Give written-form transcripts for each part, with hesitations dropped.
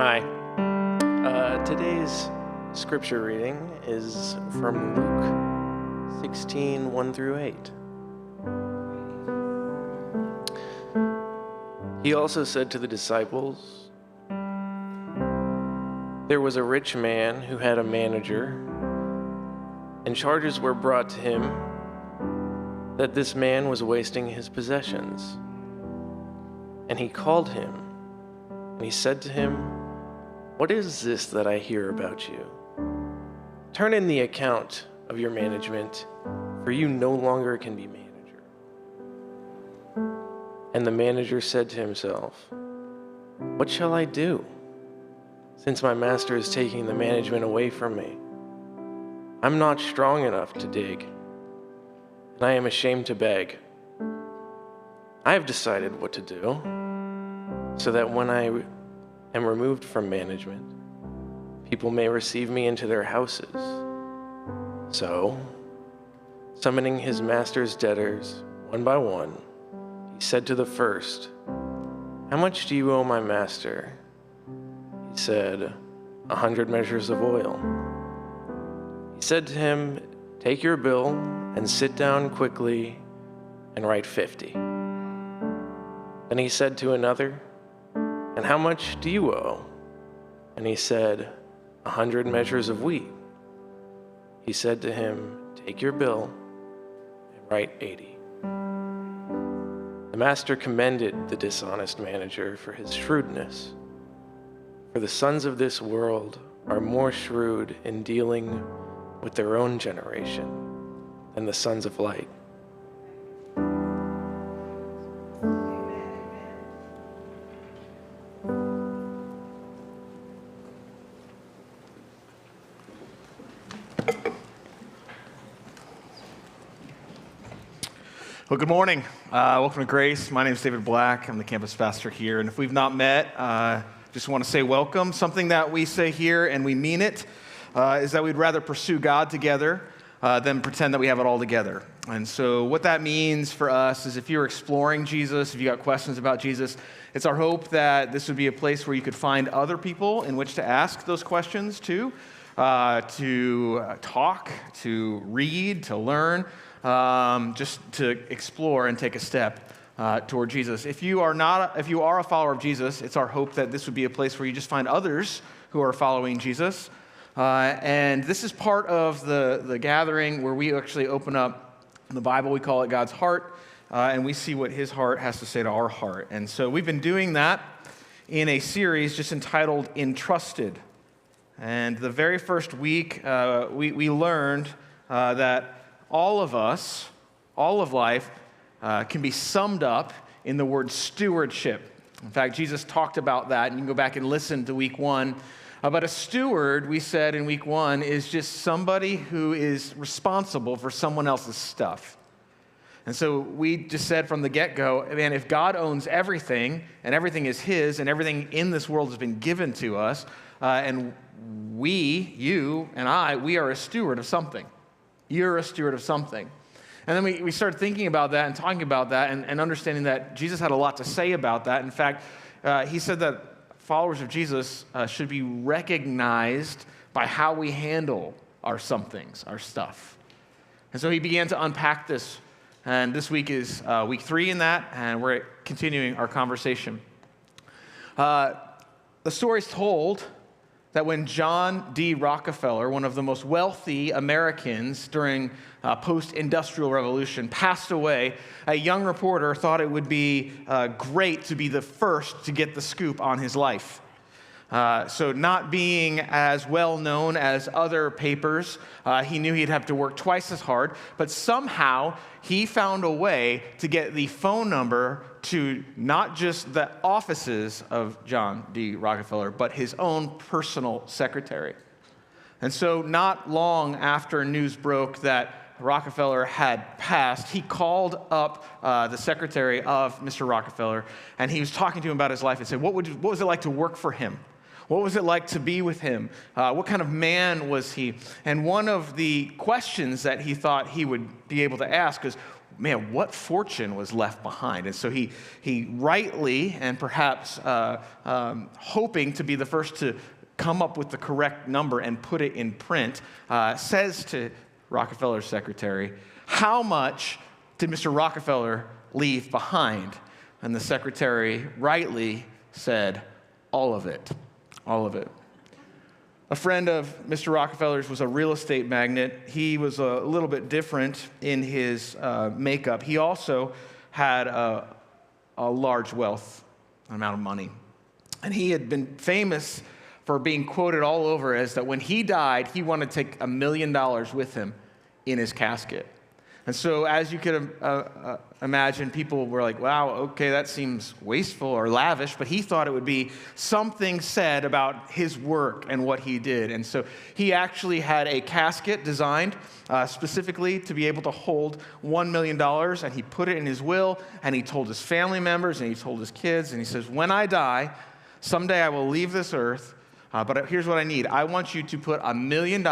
Hi. Today's scripture reading is from Luke 16, 1 through 8. He also said to the disciples, "There was a rich man who had a manager, and charges were brought to him that this man was wasting his possessions. And he called him, and he said to him, 'What is this that I hear about you? Turn in the account of your management, for you no longer can be manager.' And the manager said to himself, 'What shall I do, since my master is taking the management away from me? I'm not strong enough to dig, and I am ashamed to beg. I have decided what to do, so that when I am removed from management, people may receive me into their houses.' So, summoning his master's debtors one by one, he said to the first, 'How much do you owe my master?' He said, 100 measures of oil. He said to him, 'Take your bill and sit down quickly and write 50. Then he said to another, 'And how much do you owe?' And he said, 100 measures of wheat. He said to him, 'Take your bill and write 80. The master commended the dishonest manager for his shrewdness. For the sons of this world are more shrewd in dealing with their own generation than the sons of light.'" Well, good morning. Welcome to Grace. My name is David Black. I'm the campus pastor here. And if we've not met, just want to say welcome. Something that we say here, and we mean it, is that we'd rather pursue God together than pretend that we have it all together. And so what that means for us is if you're exploring Jesus, if you got questions about Jesus, it's our hope that this would be a place where you could find other people in which to ask those questions to talk, to read, to learn, just to explore and take a step toward Jesus. If you are a follower of Jesus, it's our hope that this would be a place where you just find others who are following Jesus. And this is part of the gathering where we actually open up the Bible. We call it God's heart, and we see what his heart has to say to our heart. And so we've been doing that in a series just entitled Entrusted. And the very first week, we learned that all of us, all of life, can be summed up in the word stewardship. In fact, Jesus talked about that, and you can go back and listen to week one. But a steward, we said in week one, is just somebody who is responsible for someone else's stuff. And so we just said from the get-go, man, if God owns everything, and everything is his, and everything in this world has been given to us, and we, you and I, we are a steward of something. You're a steward of something. And then we started thinking about that and talking about that and understanding that Jesus had a lot to say about that. In fact, he said that followers of Jesus should be recognized by how we handle our somethings, our stuff. And so he began to unpack this. And this week is week 3 in that, and we're continuing our conversation. The story's told that when John D. Rockefeller, one of the most wealthy Americans during post-industrial revolution, passed away, a young reporter thought it would be great to be the first to get the scoop on his life. So not being as well known as other papers, he knew he'd have to work twice as hard, but somehow he found a way to get the phone number to not just the offices of John D. Rockefeller, but his own personal secretary. And so not long after news broke that Rockefeller had passed, he called up the secretary of Mr. Rockefeller, and he was talking to him about his life and said, what was it like to work for him? What was it like to be with him? What kind of man was he? And one of the questions that he thought he would be able to ask is, man, what fortune was left behind? And so he rightly, and perhaps hoping to be the first to come up with the correct number and put it in print, says to Rockefeller's secretary, how much did Mr. Rockefeller leave behind? And the secretary rightly said, all of it, all of it. A friend of Mr. Rockefeller's was a real estate magnate. He was a little bit different in his makeup. He also had a large wealth amount of money. And he had been famous for being quoted all over as that when he died, he wanted to take $1 million with him in his casket. And so as you could imagine, people were like, wow, okay, that seems wasteful or lavish, but he thought it would be something said about his work and what he did. And so he actually had a casket designed specifically to be able to hold $1 million, and he put it in his will, and he told his family members, and he told his kids, and he says, when I die, someday I will leave this earth, but here's what I need. I want you to put $1 million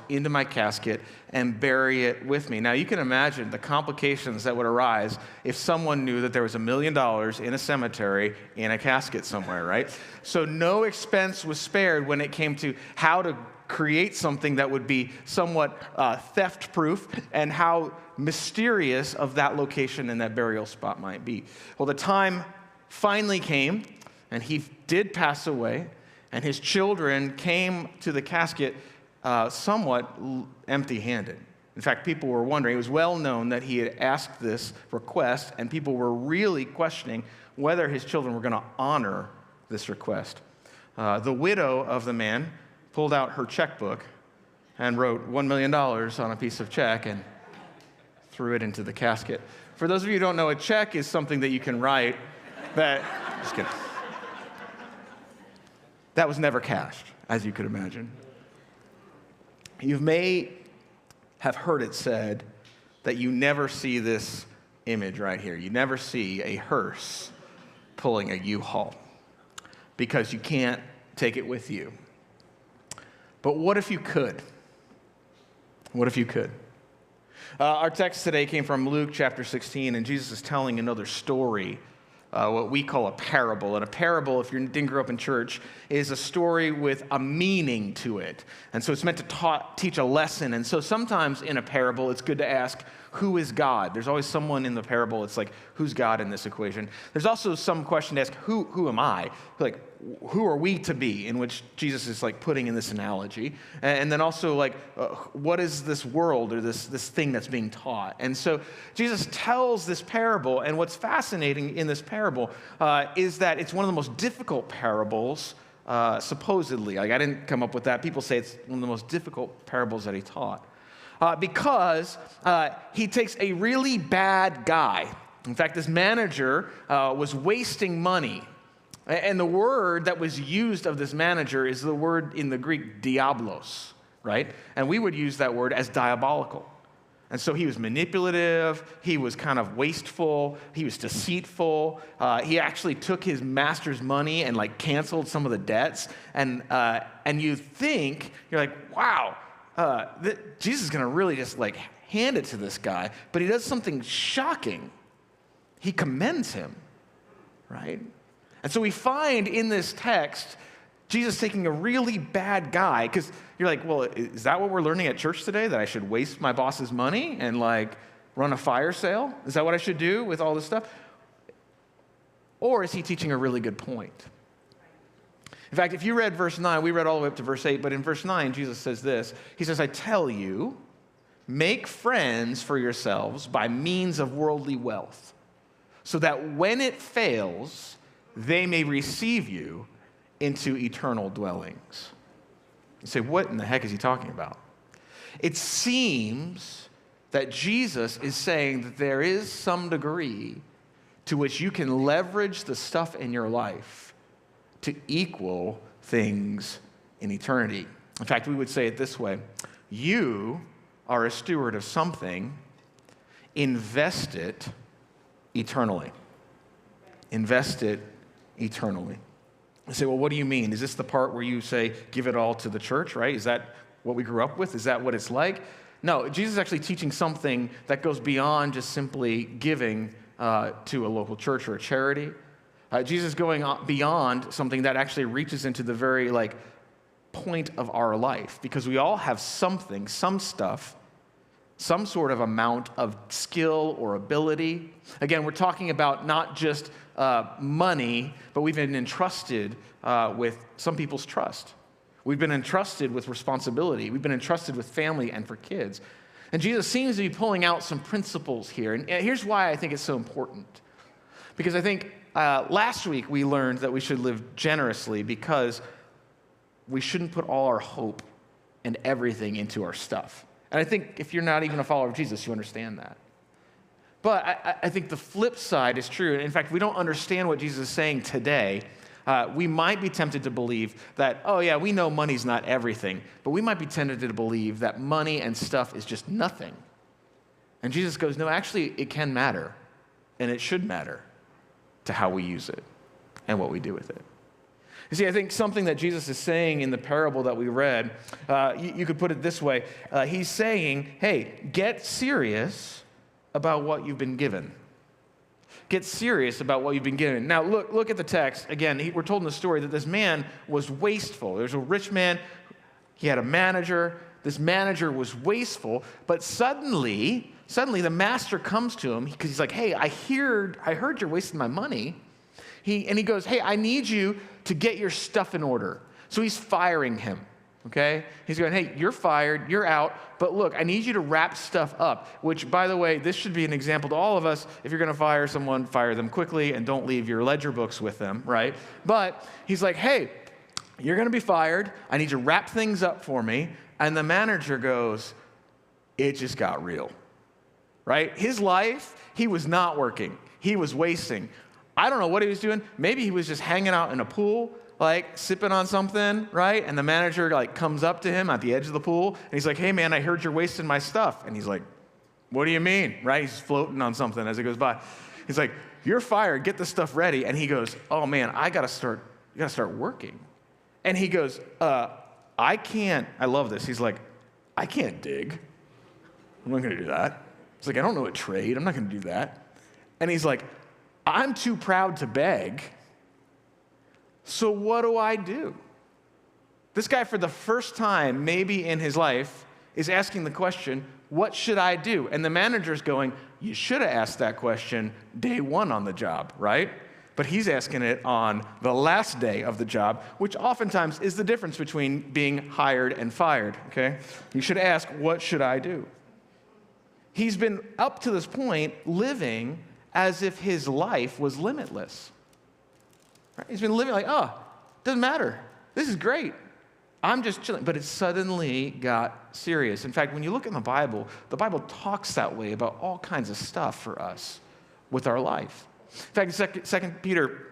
into my casket and bury it with me. Now, you can imagine the complications that would arise if someone knew that there was $1 million in a cemetery in a casket somewhere, right? So no expense was spared when it came to how to create something that would be somewhat theft-proof and how mysterious of that location and that burial spot might be. Well, the time finally came, and he did pass away. And his children came to the casket somewhat empty-handed. In fact, people were wondering. It was well known that he had asked this request, and people were really questioning whether his children were going to honor this request. The widow of the man pulled out her checkbook and wrote $1 million on a piece of check and threw it into the casket. For those of you who don't know, a check is something that you can write that... Just kidding. That was never cashed, as you could imagine. You may have heard it said that you never see this image right here. You never see a hearse pulling a U-Haul because you can't take it with you. But what if you could? What if you could? Our text today came from Luke chapter 16, and Jesus is telling another story, what we call a parable. And a parable, if you didn't grow up in church, is a story with a meaning to it. And so it's meant to teach a lesson. And so sometimes in a parable, it's good to ask, who is God? There's always someone in the parable. It's like, who's God in this equation? There's also some question to ask, who am I? Like, who are we to be? In which Jesus is like putting in this analogy. And then also like, what is this world or this thing that's being taught? And so Jesus tells this parable. And what's fascinating in this parable is that it's one of the most difficult parables, supposedly. Like, I didn't come up with that. People say it's one of the most difficult parables that he taught. Because he takes a really bad guy. In fact, this manager was wasting money. And the word that was used of this manager is the word in the Greek, diablos, right? And we would use that word as diabolical. And so he was manipulative, he was kind of wasteful, he was deceitful. He actually took his master's money and like canceled some of the debts. And you think, you're like, wow, Jesus is going to really just like hand it to this guy. But he does something shocking. He commends him, right? And so we find in this text, Jesus taking a really bad guy, because you're like, well, is that what we're learning at church today? That I should waste my boss's money and like run a fire sale? Is that what I should do with all this stuff? Or is he teaching a really good point? In fact, if you read verse 9, we read all the way up to verse 8, but in verse 9, Jesus says this. He says, I tell you, make friends for yourselves by means of worldly wealth, so that when it fails, they may receive you into eternal dwellings. You say, what in the heck is he talking about? It seems that Jesus is saying that there is some degree to which you can leverage the stuff in your life to equal things in eternity. In fact, we would say it this way. You are a steward of something, invest it eternally. Invest it eternally. I say, well, what do you mean? Is this the part where you say, give it all to the church, right? Is that what we grew up with? Is that what it's like? No, Jesus is actually teaching something that goes beyond just simply giving to a local church or a charity. Jesus is going beyond something that actually reaches into the very point of our life, because we all have something, some stuff, some sort of amount of skill or ability. Again, we're talking about not just money, but we've been entrusted with some people's trust. We've been entrusted with responsibility. We've been entrusted with family and for kids. And Jesus seems to be pulling out some principles here. And here's why I think it's so important. Because I think last week we learned that we should live generously because we shouldn't put all our hope and everything into our stuff. And I think if you're not even a follower of Jesus, you understand that. But I think the flip side is true. In fact, we don't understand what Jesus is saying today. We might be tempted to believe that, oh yeah, we know money's not everything, but we might be tempted to believe that money and stuff is just nothing. And Jesus goes, no, actually it can matter, and it should matter to how we use it and what we do with it. You see, I think something that Jesus is saying in the parable that we read, you could put it this way. He's saying, hey, get serious about what you've been given. Get serious about what you've been given. Now, look at the text. Again, we're told in the story that this man was wasteful. There's a rich man. He had a manager. This manager was wasteful. But suddenly the master comes to him because he's like, hey, I heard you're wasting my money. He goes, hey, I need you to get your stuff in order. So he's firing him. Okay? He's going, hey, you're fired, you're out, but look, I need you to wrap stuff up, which, by the way, this should be an example to all of us. If you're going to fire someone, fire them quickly and don't leave your ledger books with them, right? But he's like, hey, you're going to be fired. I need you to wrap things up for me. And the manager goes, it just got real, right? His life, he was not working. He was wasting. I don't know what he was doing. Maybe he was just hanging out in a pool, sipping on something, right? And the manager comes up to him at the edge of the pool, and he's like, hey man, I heard you're wasting my stuff. And he's like, what do you mean, right? He's floating on something as it goes by. He's like, you're fired, get the stuff ready. And he goes, oh man, you gotta start working. And he goes, I can't, I love this. He's like, I can't dig. I'm not gonna do that. He's like, I don't know a trade, I'm not gonna do that. And he's like, I'm too proud to beg. So what do I do? This guy, for the first time, maybe in his life, is asking the question, what should I do? And the manager's going, you should have asked that question day one on the job, right? But he's asking it on the last day of the job, which oftentimes is the difference between being hired and fired, okay? You should ask, what should I do? He's been, up to this point, living as if his life was limitless. Right? He's been living doesn't matter. This is great. I'm just chilling. But it suddenly got serious. In fact, when you look in the Bible talks that way about all kinds of stuff for us with our life. In fact, 2 Peter,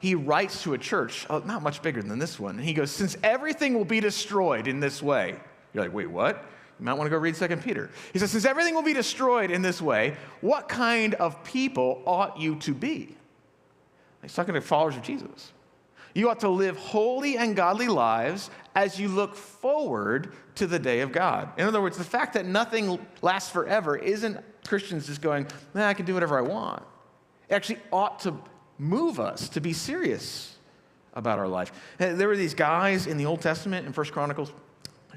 he writes to a church, not much bigger than this one. And he goes, since everything will be destroyed in this way. You're like, wait, what? You might want to go read 2 Peter. He says, since everything will be destroyed in this way, what kind of people ought you to be? He's talking to followers of Jesus. You ought to live holy and godly lives as you look forward to the day of God. In other words, the fact that nothing lasts forever isn't Christians just going, I can do whatever I want. It actually ought to move us to be serious about our life. And there were these guys in the Old Testament in 1 Chronicles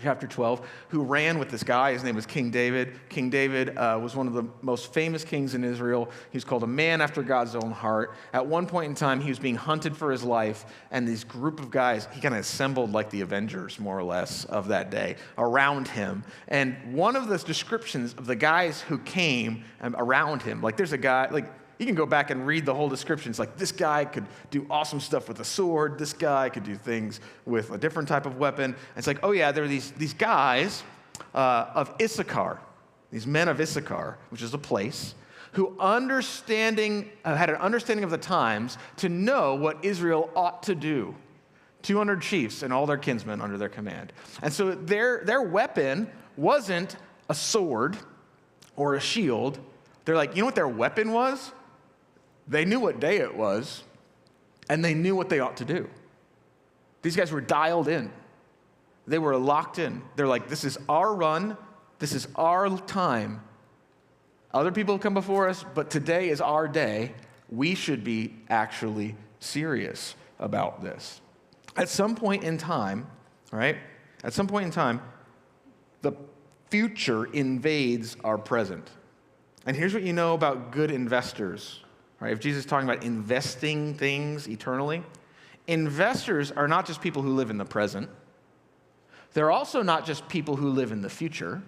chapter 12, who ran with this guy. His name was King David. King David was one of the most famous kings in Israel. He was called a man after God's own heart. At one point in time, he was being hunted for his life, and this group of guys, he kind of assembled like the Avengers, more or less, of that day, around him. And one of the descriptions of the guys who came around him, there's a guy, you can go back and read the whole description. It's like, this guy could do awesome stuff with a sword. This guy could do things with a different type of weapon. And it's like, oh yeah, there are these guys of Issachar, these men of Issachar, which is a place, who had an understanding of the times to know what Israel ought to do. 200 chiefs and all their kinsmen under their command. And so their weapon wasn't a sword or a shield. They're like, you know what their weapon was? They knew what day it was, and they knew what they ought to do. These guys were dialed in. They were locked in. They're like, this is our run. This is our time. Other people have come before us, but today is our day. We should be actually serious about this. At some point in time, all right, at some point in time, the future invades our present. And here's what you know about good investors, right? If Jesus is talking about investing things eternally, investors are not just people who live in the present. They're also not just people who live in the future.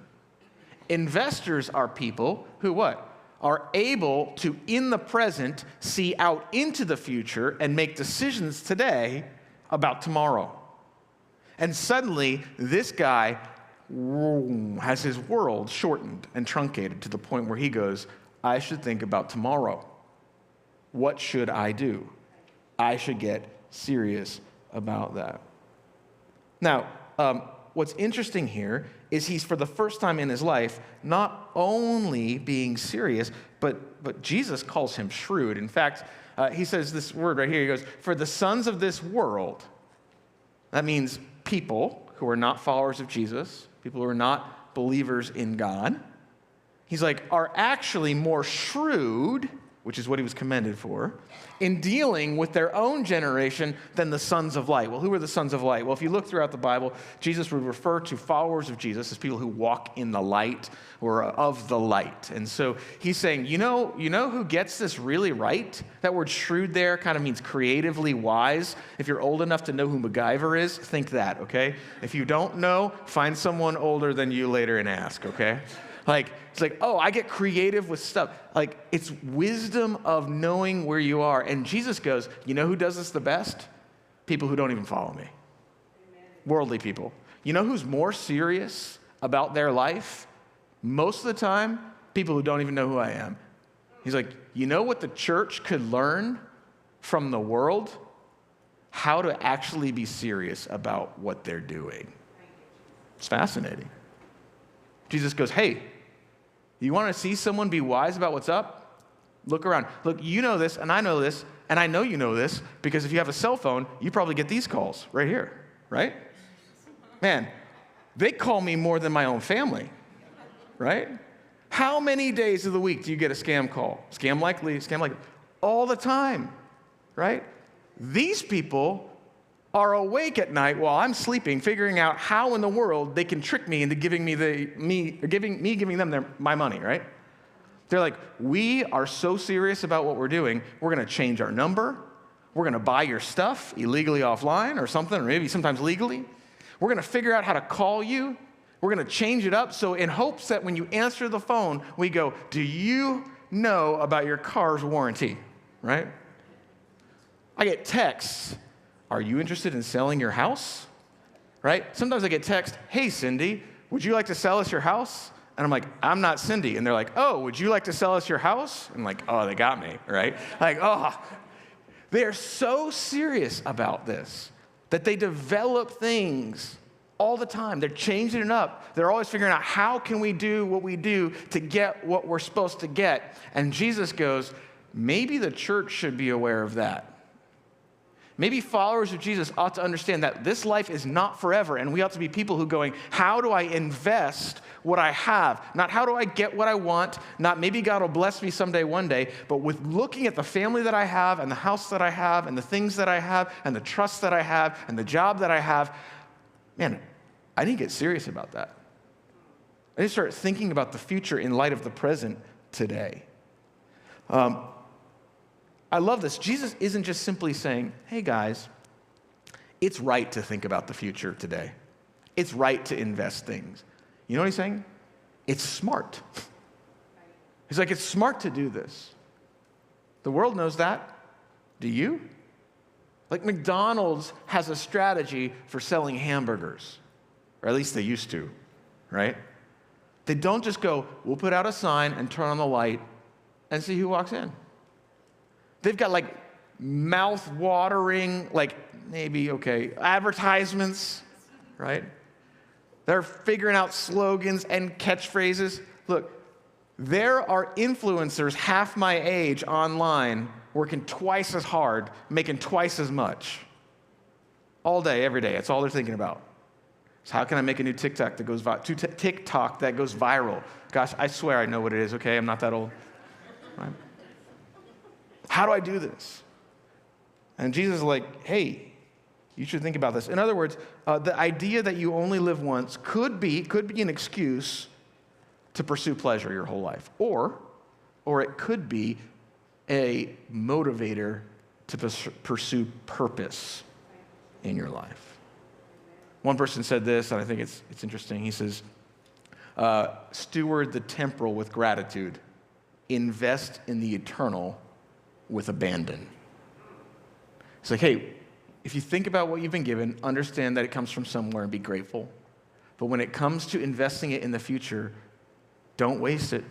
Investors are people who what? Are able to, in the present, see out into the future and make decisions today about tomorrow. And suddenly, this guy has his world shortened and truncated to the point where he goes, I should think about tomorrow. What should I do? I should get serious about that. Now, what's interesting here is he's, for the first time in his life, not only being serious, but Jesus calls him shrewd. In fact, he says this word right here. He goes, for the sons of this world, that means people who are not followers of Jesus, people who are not believers in God, he's like, are actually more shrewd, which is what he was commended for, in dealing with their own generation than the sons of light. Well, who are the sons of light? Well, if you look throughout the Bible, Jesus would refer to followers of Jesus as people who walk in the light or of the light. And so he's saying, you know who gets this really right? That word shrewd there kind of means creatively wise. If you're old enough to know who MacGyver is, think that, okay? If you don't know, find someone older than you later and ask, okay? It's like, oh, I get creative with stuff. Like, it's wisdom of knowing where you are. And Jesus goes, you know who does this the best? People who don't even follow me. Amen. Worldly people. You know who's more serious about their life? Most of the time, people who don't even know who I am. He's like, you know what the church could learn from the world? How to actually be serious about what they're doing. It's fascinating. Jesus goes, hey, you want to see someone be wise about what's up? Look around. Look, you know this, and I know this, and I know you know this, because if you have a cell phone, you probably get these calls right here, right? Man, they call me more than my own family, right? How many days of the week do you get a scam call? Scam likely, all the time, right? These people are awake at night while I'm sleeping, figuring out how in the world they can trick me into giving them my money, right? They're like, we are so serious about what we're doing, we're going to change our number, we're going to buy your stuff illegally offline or something, or maybe sometimes legally. We're going to figure out how to call you. We're going to change it up so in hopes that when you answer the phone, we go, do you know about your car's warranty, right? I get texts. Are you interested in selling your house? Right? Sometimes I get text, hey, Cindy, would you like to sell us your house? And I'm like, I'm not Cindy. And they're like, oh, would you like to sell us your house? I'm like, oh, they got me, right? Like, oh. They're so serious about this that they develop things all the time. They're changing it up. They're always figuring out how can we do what we do to get what we're supposed to get. And Jesus goes, maybe the church should be aware of that. Maybe followers of Jesus ought to understand that this life is not forever, and we ought to be people who are going, how do I invest what I have? Not how do I get what I want, not maybe God will bless me someday, one day, but with looking at the family that I have and the house that I have and the things that I have and the trust that I have and the job that I have, man, I need to get serious about that. I need to start thinking about the future in light of the present today. I love this. Jesus isn't just simply saying, hey guys, it's right to think about the future today. It's right to invest things. You know what he's saying? It's smart. He's like, it's smart to do this. The world knows that. Do you? Like McDonald's has a strategy for selling hamburgers, or at least they used to, right? They don't just go, we'll put out a sign and turn on the light and see who walks in. They've got like mouth-watering, like maybe, advertisements, right? They're figuring out slogans and catchphrases. Look, there are influencers half my age online working twice as hard, making twice as much. All day, every day. That's all they're thinking about. So how can I make a new TikTok that goes viral? Gosh, I swear I know what it is, okay? I'm not that old. Right? How do I do this? And Jesus is like, hey, you should think about this. In other words, the idea that you only live once could be an excuse to pursue pleasure your whole life. Or it could be a motivator to pursue purpose in your life. One person said this, and I think it's interesting. He says, steward the temporal with gratitude. Invest in the eternal with abandon. It's like, hey, if you think about what you've been given, understand that it comes from somewhere and be grateful. But when it comes to investing it in the future, don't waste it.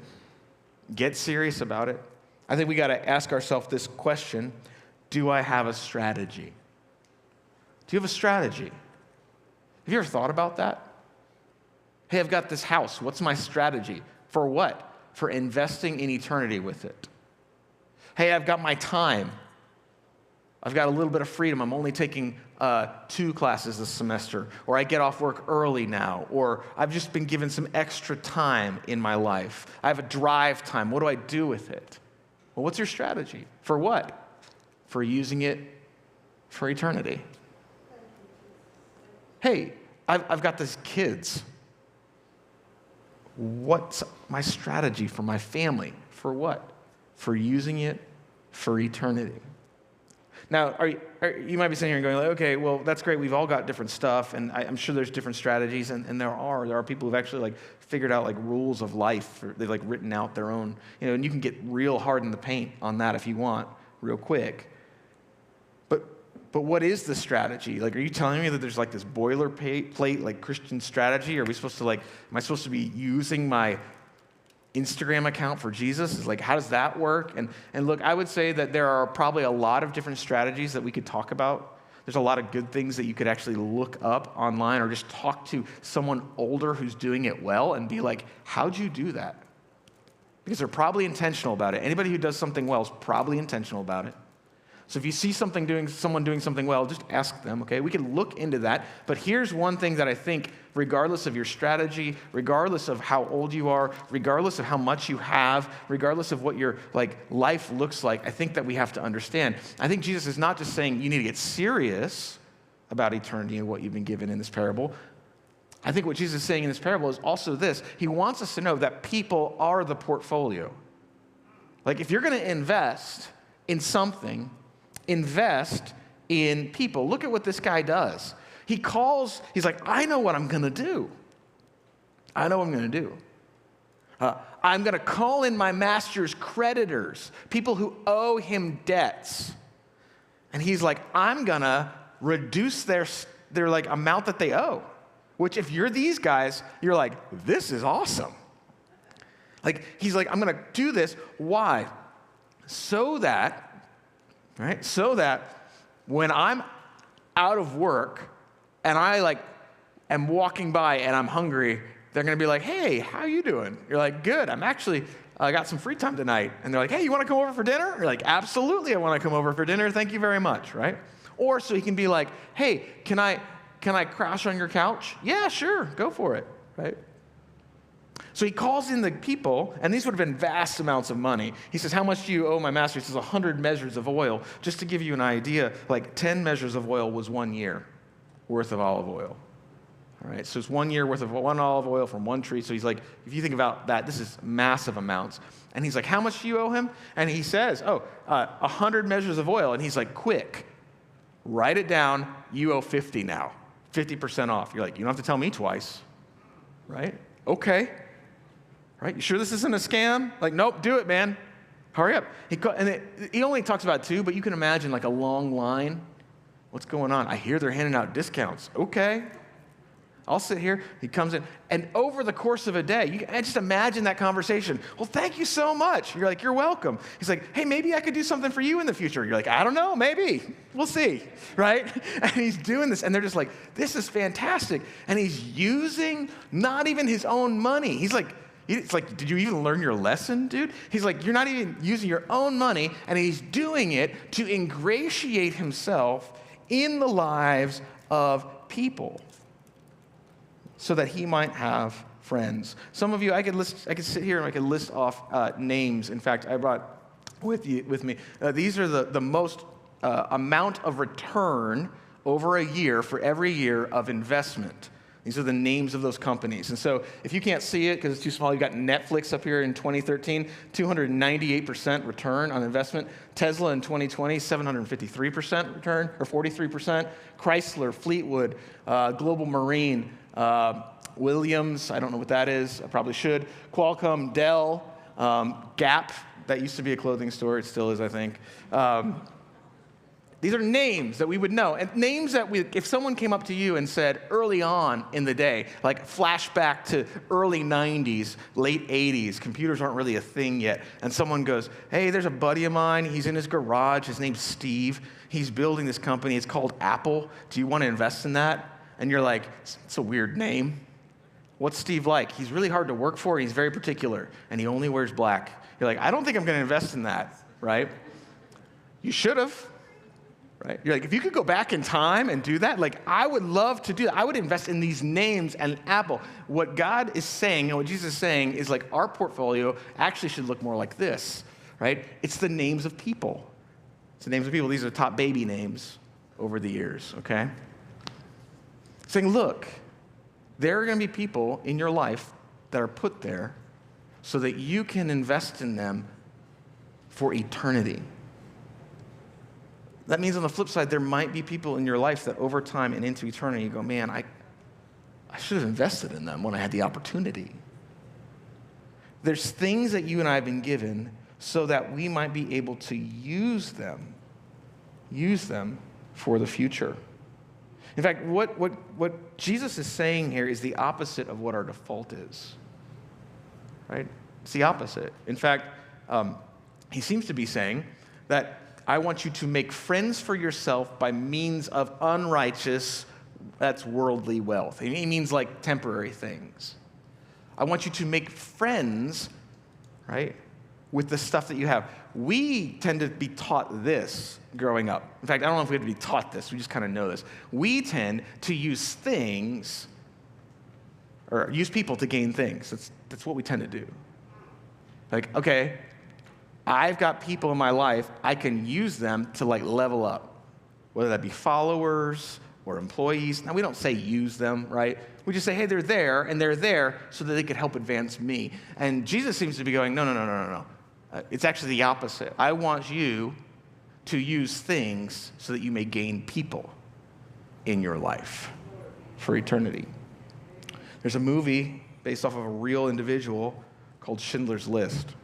Get serious about it. I think we got to ask ourselves this question: do I have a strategy? Do you have a strategy? Have you ever thought about that? Hey, I've got this house. What's my strategy? For what? For investing in eternity with it. Hey, I've got my time. I've got a little bit of freedom. I'm only taking 2 classes this semester, or I get off work early now, or I've just been given some extra time in my life. I have a drive time. What do I do with it? Well, what's your strategy? For what? For using it for eternity. Hey, I've got these kids. What's my strategy for my family? For what? For using it for eternity. Now, you might be sitting here and going, like, okay, well, that's great. We've all got different stuff, and I'm sure there's different strategies, and there are people who've actually like figured out like rules of life. They've like written out their own, and you can get real hard in the paint on that if you want, real quick. But what is the strategy? Like, are you telling me that there's like this boilerplate like Christian strategy? Are we supposed to am I supposed to be using my Instagram account for Jesus? It's like, how does that work? And look, I would say that there are probably a lot of different strategies that we could talk about. There's a lot of good things that you could actually look up online or just talk to someone older who's doing it well and be like, how'd you do that? Because they're probably intentional about it. Anybody who does something well is probably intentional about it. So if you see someone doing something well, just ask them, okay? We can look into that. But here's one thing that I think, regardless of your strategy, regardless of how old you are, regardless of how much you have, regardless of what your life looks like, I think that we have to understand. I think Jesus is not just saying you need to get serious about eternity and what you've been given in this parable. I think what Jesus is saying in this parable is also this. He wants us to know that people are the portfolio. Like, if you're going to invest in something, invest in people. Look at what this guy does. He's like, I know what I'm going to do. I'm going to call in my master's creditors, people who owe him debts. And he's like, I'm going to reduce their like amount that they owe. Which if you're these guys, you're like, this is awesome. Like, he's like, I'm going to do this. Why? So that when I'm out of work and I am walking by and I'm hungry, they're going to be like, hey, how you doing? You're like, good. I got some free time tonight. And they're like, hey, you want to come over for dinner? You're like, absolutely, I want to come over for dinner. Thank you very much, right? Or so he can be like, hey, can I crash on your couch? Yeah, sure, go for it, right? So he calls in the people, and these would have been vast amounts of money. He says, how much do you owe my master? He says, 100 measures of oil. Just to give you an idea, 10 measures of oil was 1 year worth of olive oil. All right, so it's 1 year worth of one olive oil from one tree. So he's like, if you think about that, this is massive amounts. And he's like, how much do you owe him? And he says, 100 measures of oil. And he's like, quick, write it down. You owe 50 now, 50% off. You're like, you don't have to tell me twice, right? Okay. Right? You sure this isn't a scam? Like, nope, do it, man. Hurry up. He only talks about 2, but you can imagine a long line. What's going on? I hear they're handing out discounts. Okay. I'll sit here. He comes in. And over the course of a day, you can just imagine that conversation. Well, thank you so much. You're like, you're welcome. He's like, hey, maybe I could do something for you in the future. You're like, I don't know, maybe. We'll see, right? And he's doing this, and they're just like, this is fantastic. And he's using not even his own money. It's like, did you even learn your lesson, dude? He's like, you're not even using your own money, and he's doing it to ingratiate himself in the lives of people. so that he might have friends. Some of you, I could sit here and I could list off names. In fact, I brought with me. These are the most amount of return over a year for every year of investment. These are the names of those companies. And so if you can't see it because it's too small, you've got Netflix up here in 2013, 298% return on investment. Tesla in 2020, 753% return, or 43%. Chrysler, Fleetwood, Global Marine, Williams, I don't know what that is, I probably should. Qualcomm, Dell, Gap, that used to be a clothing store, it still is, I think. These are names that we would know, and names that if someone came up to you and said early on in the day, like flashback to early 90s, late 80s, computers aren't really a thing yet, and someone goes, hey, there's a buddy of mine, he's in his garage, his name's Steve, he's building this company, it's called Apple, do you want to invest in that? And you're like, it's a weird name. What's Steve like? He's really hard to work for, he's very particular, and he only wears black. You're like, I don't think I'm going to invest in that, right? You should have. Right? You're like, if you could go back in time and do that, like, I would love to do that. I would invest in these names and Apple. What God is saying and what Jesus is saying is like our portfolio actually should look more like this, right? It's the names of people. It's the names of people. These are top baby names over the years, okay? Saying, look, there are going to be people in your life that are put there so that you can invest in them for eternity. That means on the flip side, there might be people in your life that over time and into eternity, you go, man, I should have invested in them when I had the opportunity. There's things that you and I have been given so that we might be able to use them for the future. In fact, what Jesus is saying here is the opposite of what our default is, right? It's the opposite. In fact, he seems to be saying that I want you to make friends for yourself by means of unrighteous, that's worldly wealth. He means like temporary things. I want you to make friends, right, with the stuff that you have. We tend to be taught this growing up. In fact, I don't know if we have to be taught this. We just kind of know this. We tend to use things or use people to gain things. That's what we tend to do. Like, okay, I've got people in my life, I can use them to like level up, whether that be followers or employees. Now, we don't say use them, right? We just say, hey, they're there, and they're there so that they could help advance me. And Jesus seems to be going, no. It's actually the opposite. I want you to use things so that you may gain people in your life for eternity. There's a movie based off of a real individual called Schindler's List.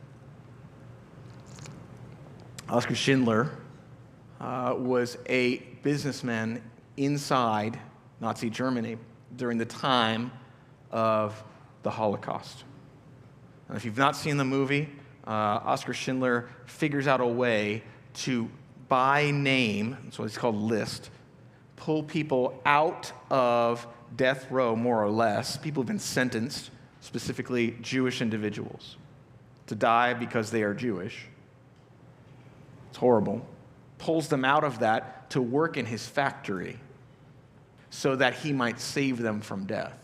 Oskar Schindler was a businessman inside Nazi Germany during the time of the Holocaust. And if you've not seen the movie, Oskar Schindler figures out a way to, by name, that's what it's called, list, pull people out of death row, more or less. People have been sentenced, specifically Jewish individuals, to die because they are Jewish. It's horrible. Pulls them out of that to work in his factory so that he might save them from death.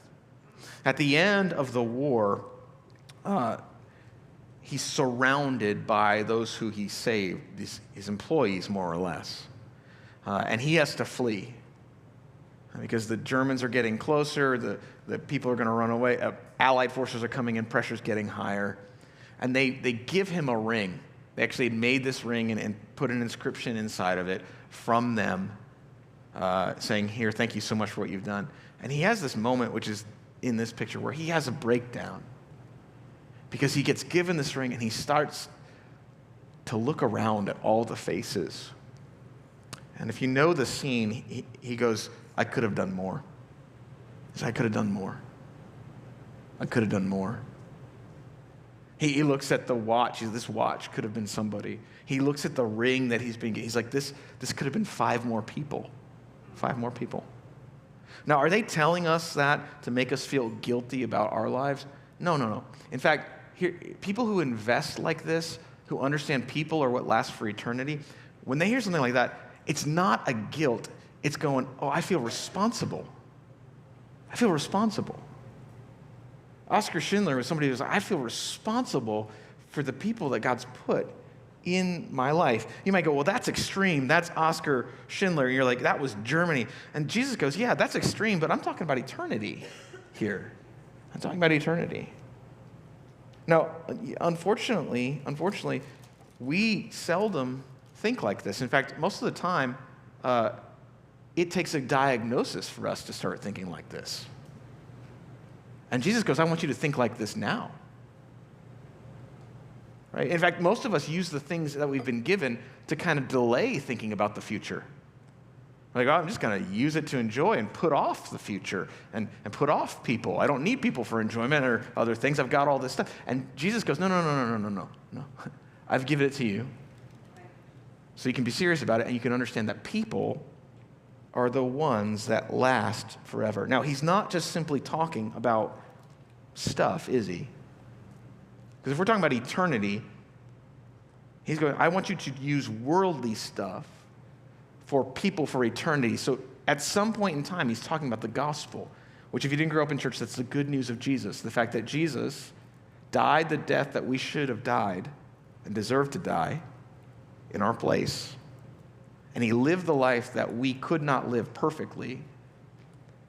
At the end of the war, he's surrounded by those who he saved, his employees, more or less. And he has to flee because the Germans are getting closer, the people are going to run away, Allied forces are coming in, pressure's getting higher. And they give him a ring. They actually had made this ring and put an inscription inside of it from them saying, here, thank you so much for what you've done. And he has this moment, which is in this picture, where he has a breakdown because he gets given this ring and he starts to look around at all the faces. And if you know the scene, he goes, I could have done more. He says, I could have done more. I could have done more. He looks at the watch. This watch could have been somebody. He looks at the ring that he's like, this could have been 5 more people. 5 more people. Now, are they telling us that to make us feel guilty about our lives? No. In fact, people who invest like this, who understand people are what lasts for eternity, when they hear something like that, it's not a guilt. It's going, oh, I feel responsible. I feel responsible. Oscar Schindler was somebody who was like, I feel responsible for the people that God's put in my life. You might go, well, that's extreme. That's Oscar Schindler. And you're like, that was Germany. And Jesus goes, yeah, that's extreme, but I'm talking about eternity here. I'm talking about eternity. Now, unfortunately, we seldom think like this. In fact, most of the time, it takes a diagnosis for us to start thinking like this. And Jesus goes, I want you to think like this now. Right? In fact, most of us use the things that we've been given to kind of delay thinking about the future. Like, oh, I'm just going to use it to enjoy and put off the future and put off people. I don't need people for enjoyment or other things. I've got all this stuff. And Jesus goes, no. I've given it to you. So you can be serious about it and you can understand that people are the ones that last forever. Now, he's not just simply talking about stuff, is he? Because if we're talking about eternity, he's going, I want you to use worldly stuff for people for eternity. So at some point in time, he's talking about the gospel, which if you didn't grow up in church, that's the good news of Jesus. The fact that Jesus died the death that we should have died and deserved to die in our place. And he lived the life that we could not live perfectly.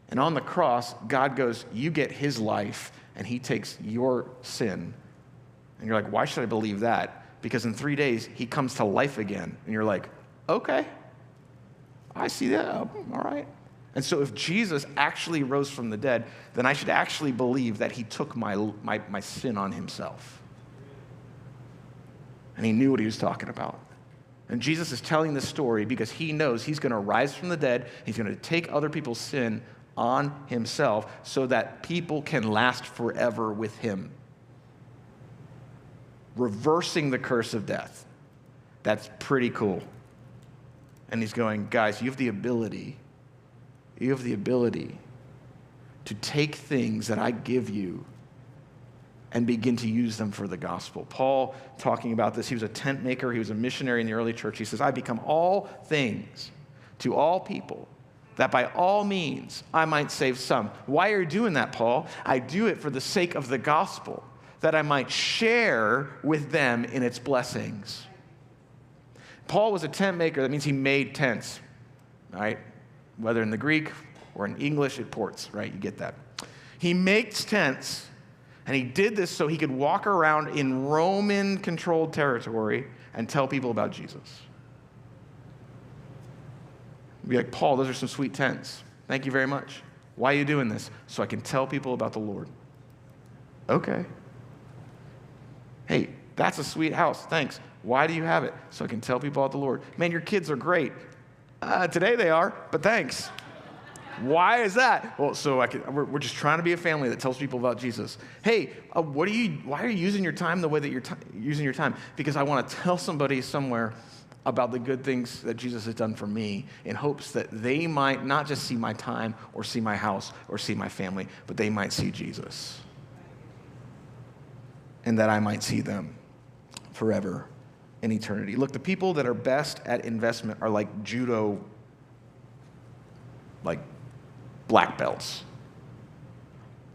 And on the cross, God goes, you get his life, and he takes your sin. And you're like, why should I believe that? Because in 3 days, he comes to life again. And you're like, okay, I see that. All right. And so if Jesus actually rose from the dead, then I should actually believe that he took my sin on himself. And he knew what he was talking about. And Jesus is telling this story because he knows he's going to rise from the dead. He's going to take other people's sin on himself so that people can last forever with him. Reversing the curse of death. That's pretty cool. And he's going, guys, you have the ability to take things that I give you and begin to use them for the gospel. Paul, talking about this, he was a tent maker, he was a missionary in the early church. He says, I become all things to all people, that by all means I might save some. Why are you doing that, Paul? I do it for the sake of the gospel, that I might share with them in its blessings. Paul was a tent maker. That means he made tents, right? Whether in the Greek or in English, it ports, right? You get that. He makes tents, and he did this so he could walk around in Roman-controlled territory and tell people about Jesus. Be like, Paul, those are some sweet tents. Thank you very much. Why are you doing this? So I can tell people about the Lord. Okay. Hey, that's a sweet house. Thanks. Why do you have it? So I can tell people about the Lord. Man, your kids are great. Today they are, but thanks. Why is that? Well, so we're just trying to be a family that tells people about Jesus. Hey, why are you using your time the way that you're using your time? Because I want to tell somebody somewhere about the good things that Jesus has done for me in hopes that they might not just see my time or see my house or see my family, but they might see Jesus. And that I might see them forever in eternity. Look, the people that are best at investment are like judo, like black belts,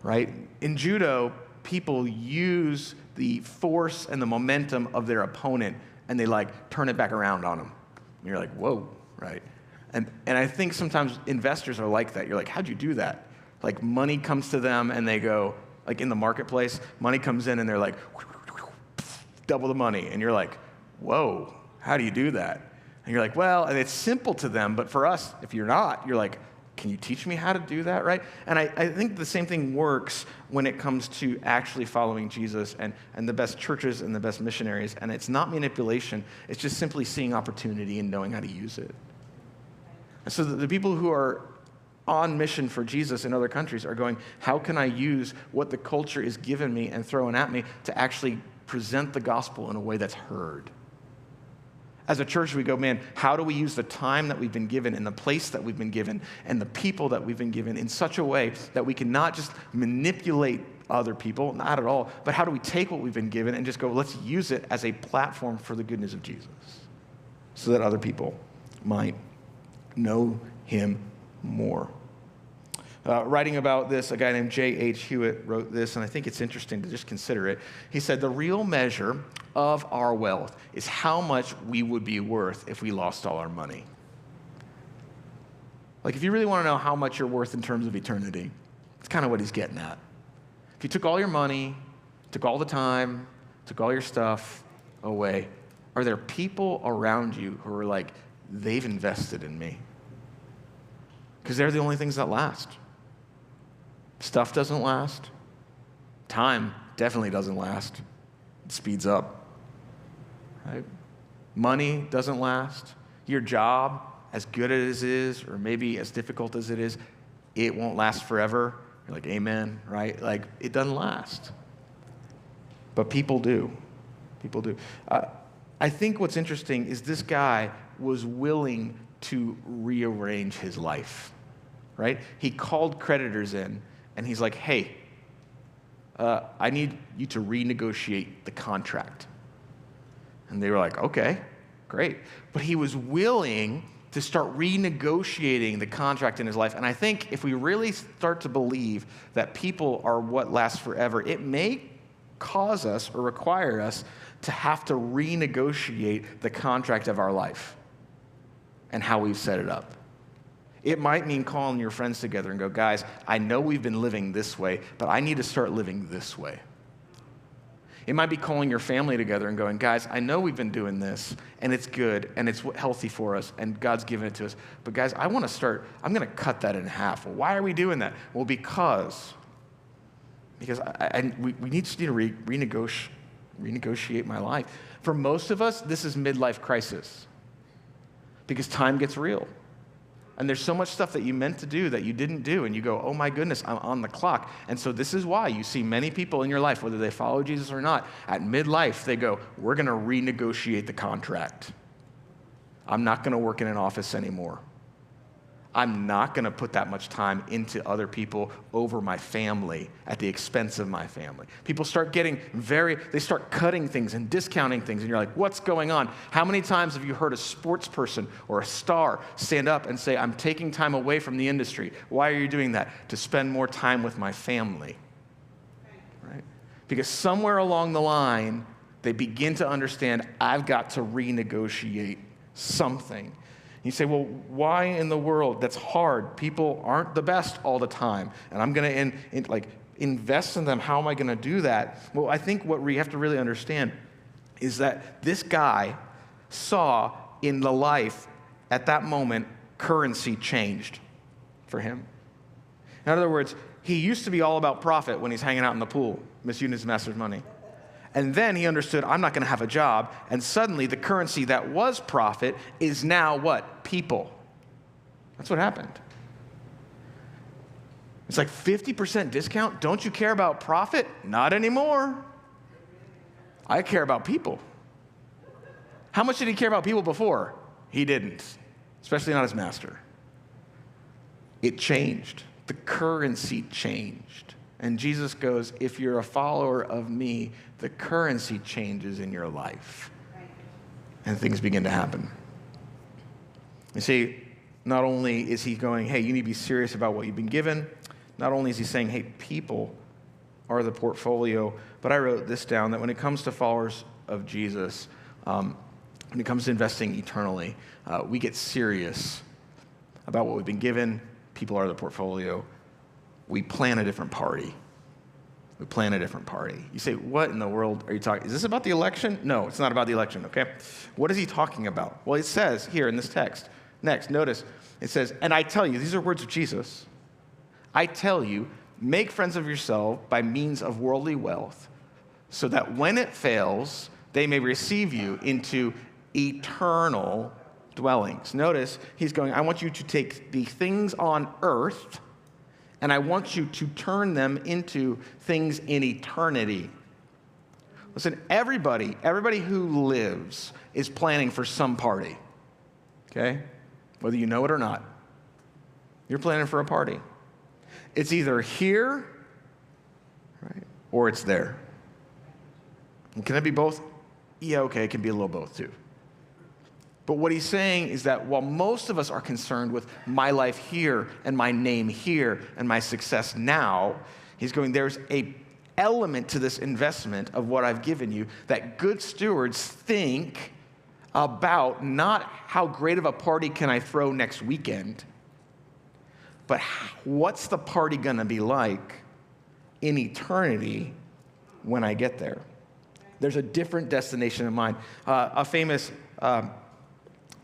right? In judo, people use the force and the momentum of their opponent and they like turn it back around on them. And you're like, whoa, right? And I think sometimes investors are like that. You're like, how'd you do that? Like money comes to them and they go, like in the marketplace, money comes in and they're like, double the money. And you're like, whoa, how do you do that? And you're like, well, and it's simple to them, but for us, if you're not, you're like, can you teach me how to do that, right? And I think the same thing works when it comes to actually following Jesus and the best churches and the best missionaries. And it's not manipulation. It's just simply seeing opportunity and knowing how to use it. And so the people who are on mission for Jesus in other countries are going, how can I use what the culture is giving me and throwing at me to actually present the gospel in a way that's heard? As a church, we go, man, how do we use the time that we've been given and the place that we've been given and the people that we've been given in such a way that we can not just manipulate other people, not at all, but how do we take what we've been given and just go, let's use it as a platform for the goodness of Jesus so that other people might know him more. Writing about this, a guy named J.H. Hewitt wrote this, and I think it's interesting to just consider it. He said, the real measure of our wealth is how much we would be worth if we lost all our money. Like, if you really want to know how much you're worth in terms of eternity, it's kind of what he's getting at. If you took all your money, took all the time, took all your stuff away, are there people around you who are like, they've invested in me? Because they're the only things that last. Stuff doesn't last. Time definitely doesn't last. It speeds up. Right? Money doesn't last. Your job, as good as it is, or maybe as difficult as it is, it won't last forever. You're like, amen, right? Like, it doesn't last. But people do. People do. I think what's interesting is this guy was willing to rearrange his life, right? He called creditors in, and he's like, hey, I need you to renegotiate the contract. And they were like, okay, great. But he was willing to start renegotiating the contract in his life. And I think if we really start to believe that people are what lasts forever, it may cause us or require us to have to renegotiate the contract of our life and how we've set it up. It might mean calling your friends together and go, guys, I know we've been living this way, but I need to start living this way. It might be calling your family together and going, guys, I know we've been doing this, and it's good, and it's healthy for us, and God's given it to us. But guys, I'm going to cut that in half. Well, why are we doing that? Well, because we need to renegotiate my life. For most of us, this is midlife crisis because time gets real. And there's so much stuff that you meant to do that you didn't do, and you go, oh my goodness, I'm on the clock. And so this is why you see many people in your life, whether they follow Jesus or not, at midlife, they go, we're going to renegotiate the contract. I'm not going to work in an office anymore. I'm not going to put that much time into other people over my family at the expense of my family. People start they start cutting things and discounting things, and you're like, what's going on? How many times have you heard a sports person or a star stand up and say, I'm taking time away from the industry? Why are you doing that? To spend more time with my family. Right? Because somewhere along the line, they begin to understand, I've got to renegotiate something. You say, well, why in the world? That's hard. People aren't the best all the time, and I'm going to invest in them. How am I going to do that? Well, I think what we have to really understand is that this guy saw in the life at that moment, currency changed for him. In other words, he used to be all about profit when he's hanging out in the pool, misusing his master's money. And then he understood, I'm not going to have a job. And suddenly the currency that was profit is now what? People. That's what happened. It's like 50% discount. Don't you care about profit? Not anymore. I care about people. How much did he care about people before? He didn't, especially not his master. It changed. The currency changed. And Jesus goes, if you're a follower of me, the currency changes in your life. And things begin to happen. You see, not only is he going, hey, you need to be serious about what you've been given. Not only is he saying, hey, people are the portfolio, but I wrote this down, that when it comes to followers of Jesus, when it comes to investing eternally, we get serious about what we've been given. People are the portfolio. We plan a different party. We plan a different party. You say, what in the world are you talking? Is this about the election? No, it's not about the election, okay? What is he talking about? Well, it says here in this text, next, notice, it says, and I tell you, these are words of Jesus, I tell you, make friends of yourself by means of worldly wealth, so that when it fails, they may receive you into eternal dwellings. Notice, he's going, I want you to take the things on earth, and I want you to turn them into things in eternity. Listen, everybody who lives is planning for some party, okay? Whether you know it or not, you're planning for a party. It's either here, right, or it's there. And can it be both? Yeah, okay, it can be a little both too. But what he's saying is that while most of us are concerned with my life here and my name here and my success now, he's going, there's a element to this investment of what I've given you that good stewards think about not how great of a party can I throw next weekend, but what's the party going to be like in eternity when I get there? There's a different destination in mind. A famous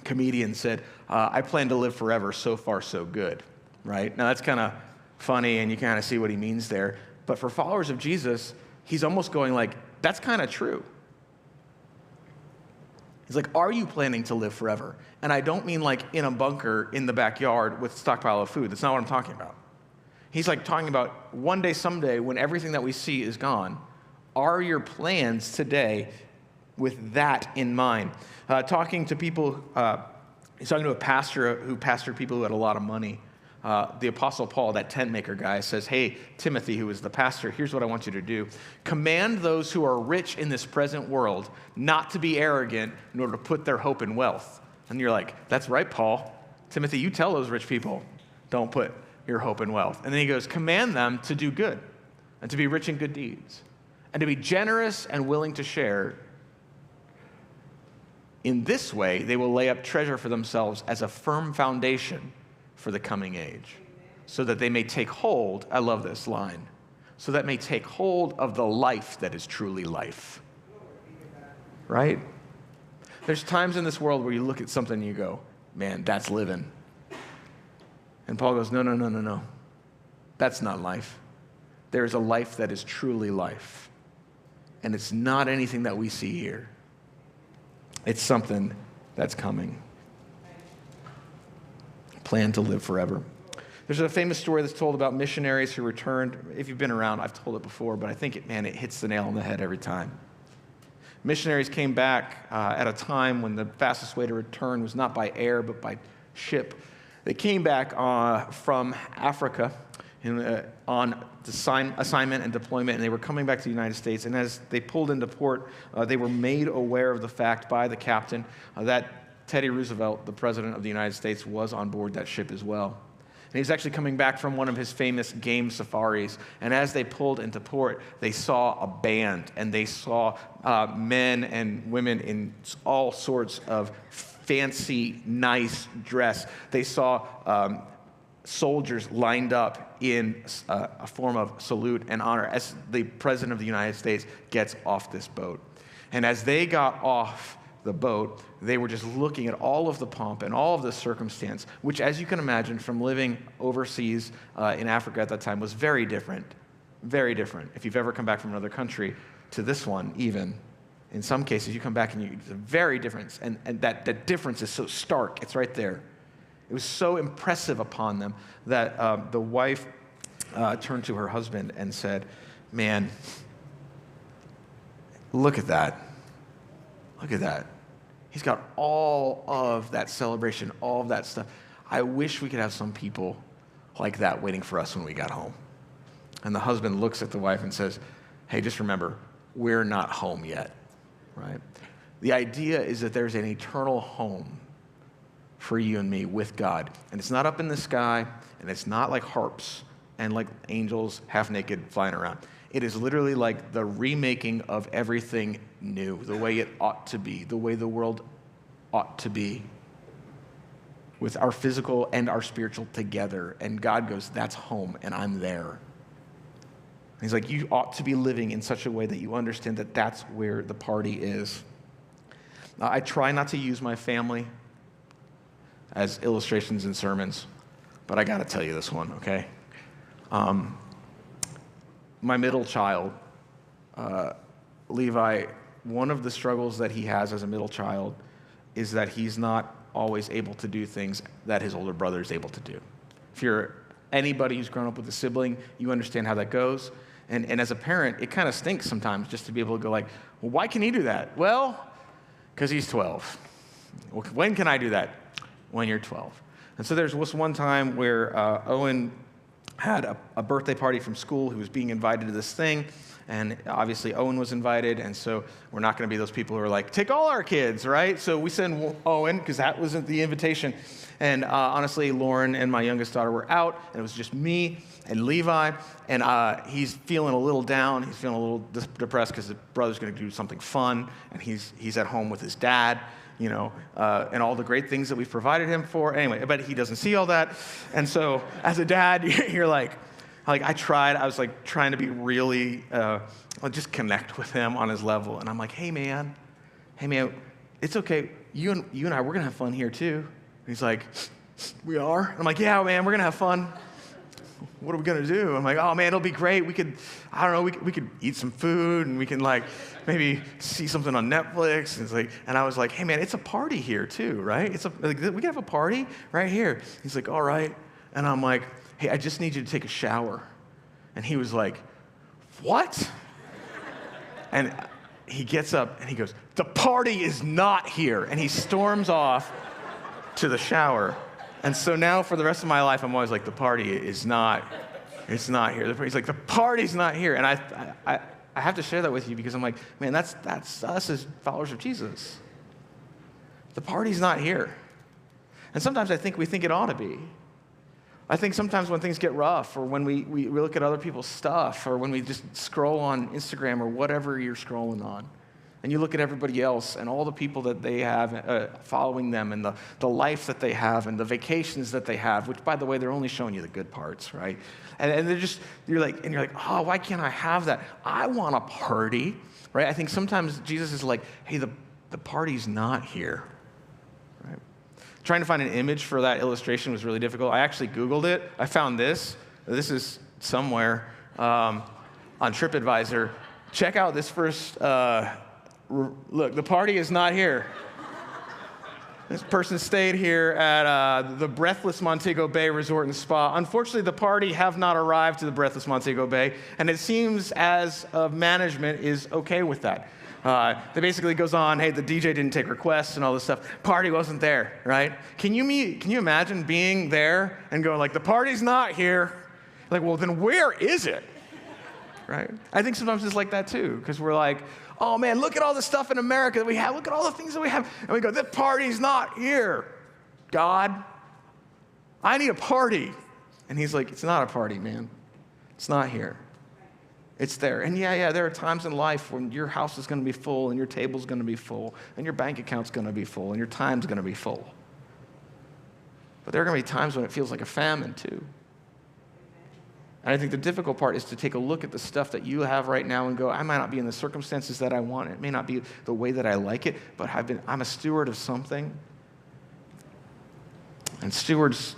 comedian said, I plan to live forever, so far so good, right? Now that's kind of funny and you kind of see what he means there. But for followers of Jesus, he's almost going like, that's kind of true. He's like, are you planning to live forever? And I don't mean like in a bunker in the backyard with a stockpile of food. That's not what I'm talking about. He's like talking about one day, someday, when everything that we see is gone, are your plans today with that in mind? Talking to people, he's talking to a pastor who pastored people who had a lot of money. The Apostle Paul, that tent maker guy, says, hey, Timothy, who is the pastor, here's what I want you to do. Command those who are rich in this present world not to be arrogant in order to put their hope in wealth. And you're like, that's right, Paul. Timothy, you tell those rich people, don't put your hope in wealth. And then he goes, command them to do good and to be rich in good deeds and to be generous and willing to share. In this way, they will lay up treasure for themselves as a firm foundation for the coming age, so that they may take hold, I love this line, so that may take hold of the life that is truly life. Right? There's times in this world where you look at something and you go, man, that's living. And Paul goes, no. That's not life. There's a life that is truly life. And it's not anything that we see here. It's something that's coming. Plan to live forever. There's a famous story that's told about missionaries who returned. If you've been around, I've told it before, but I think it hits the nail on the head every time. Missionaries came back at a time when the fastest way to return was not by air, but by ship. They came back from Africa on assignment and deployment, and they were coming back to the United States. And as they pulled into port, they were made aware of the fact by the captain that Teddy Roosevelt, the President of the United States, was on board that ship as well. And he was actually coming back from one of his famous game safaris. And as they pulled into port, they saw a band, and they saw men and women in all sorts of fancy, nice dress. They saw soldiers lined up in a form of salute and honor as the President of the United States gets off this boat. And as they got off the boat, they were just looking at all of the pomp and all of the circumstance, which, as you can imagine, from living overseas in Africa at that time, was very different. Very different. If you've ever come back from another country to this one, even, in some cases, you come back and it's a very different, and that difference is so stark. It's right there. It was so impressive upon them that the wife turned to her husband and said, man, look at that. Look at that. He's got all of that celebration, all of that stuff. I wish we could have some people like that waiting for us when we got home. And the husband looks at the wife and says, hey, just remember, we're not home yet, right? The idea is that there's an eternal home for you and me with God. And it's not up in the sky, and it's not like harps and like angels half naked flying around. It is literally like the remaking of everything new, the way it ought to be, the way the world ought to be, with our physical and our spiritual together. And God goes, that's home, and I'm there. He's like, you ought to be living in such a way that you understand that that's where the party is. I try not to use my family as illustrations in sermons, but I got to tell you this one, okay? My middle child, Levi, one of the struggles that he has as a middle child is that he's not always able to do things that his older brother is able to do. If you're anybody who's grown up with a sibling, you understand how that goes. And as a parent, it kind of stinks sometimes just to be able to go like, well, why can he do that? Well, because he's 12. Well, when can I do that? When you're 12. And so there's this one time where Owen had a birthday party from school. He was being invited to this thing, and obviously Owen was invited, and so we're not going to be those people who are like, take all our kids, right? So we send Owen, because that wasn't the invitation. And honestly, Lauren and my youngest daughter were out, and it was just me and Levi, and he's feeling a little down. He's feeling a little depressed because his brother's going to do something fun, and he's at home with his dad, and all the great things that we've provided him for. Anyway, but he doesn't see all that. And so as a dad, you're like I was like trying to be really, just connect with him on his level. And I'm like, hey man, it's okay. You and I, we're going to have fun here too. And he's like, we are? I'm like, yeah, man, we're going to have fun. What are we going to do? I'm like, oh man, it'll be great. We could eat some food, and we can like maybe see something on Netflix. And I was like, hey man, it's a party here too, right? We can have a party right here. He's like, all right. And I'm like, hey, I just need you to take a shower. And he was like, what? And he gets up and he goes, the party is not here. And he storms off to the shower. And so now for the rest of my life, I'm always like, the party is not, it's not here. He's like, the party's not here. And I have to share that with you because I'm like, man, that's us as followers of Jesus. The party's not here. And sometimes I think we think it ought to be. I think sometimes when things get rough, or when we look at other people's stuff, or when we just scroll on Instagram or whatever you're scrolling on, and you look at everybody else and all the people that they have following them, and the life that they have, and the vacations that they have, which, by the way, they're only showing you the good parts, right? And you're like, oh, why can't I have that? I want a party, right? I think sometimes Jesus is like, hey, the party's not here, right? Trying to find an image for that illustration was really difficult. I actually Googled it. I found this. This is somewhere on TripAdvisor. Check out this first. Look, the party is not here. This person stayed here at the Breathless Montego Bay Resort and Spa. Unfortunately, the party have not arrived to the Breathless Montego Bay, and it seems as management is okay with that. That basically goes on, hey, the DJ didn't take requests and all this stuff. Party wasn't there, right? Can you imagine being there and going like, the party's not here? Like, well, then where is it? Right? I think sometimes it's like that too, because we're like, oh man, look at all the stuff in America that we have. Look at all the things that we have. And we go, the party's not here. God, I need a party. And he's like, it's not a party, man. It's not here. It's there. And yeah, there are times in life when your house is going to be full, and your table's going to be full, and your bank account's going to be full, and your time's going to be full. But there are going to be times when it feels like a famine too. And I think the difficult part is to take a look at the stuff that you have right now and go, I might not be in the circumstances that I want. It may not be the way that I like it, but I'm a steward of something. And stewards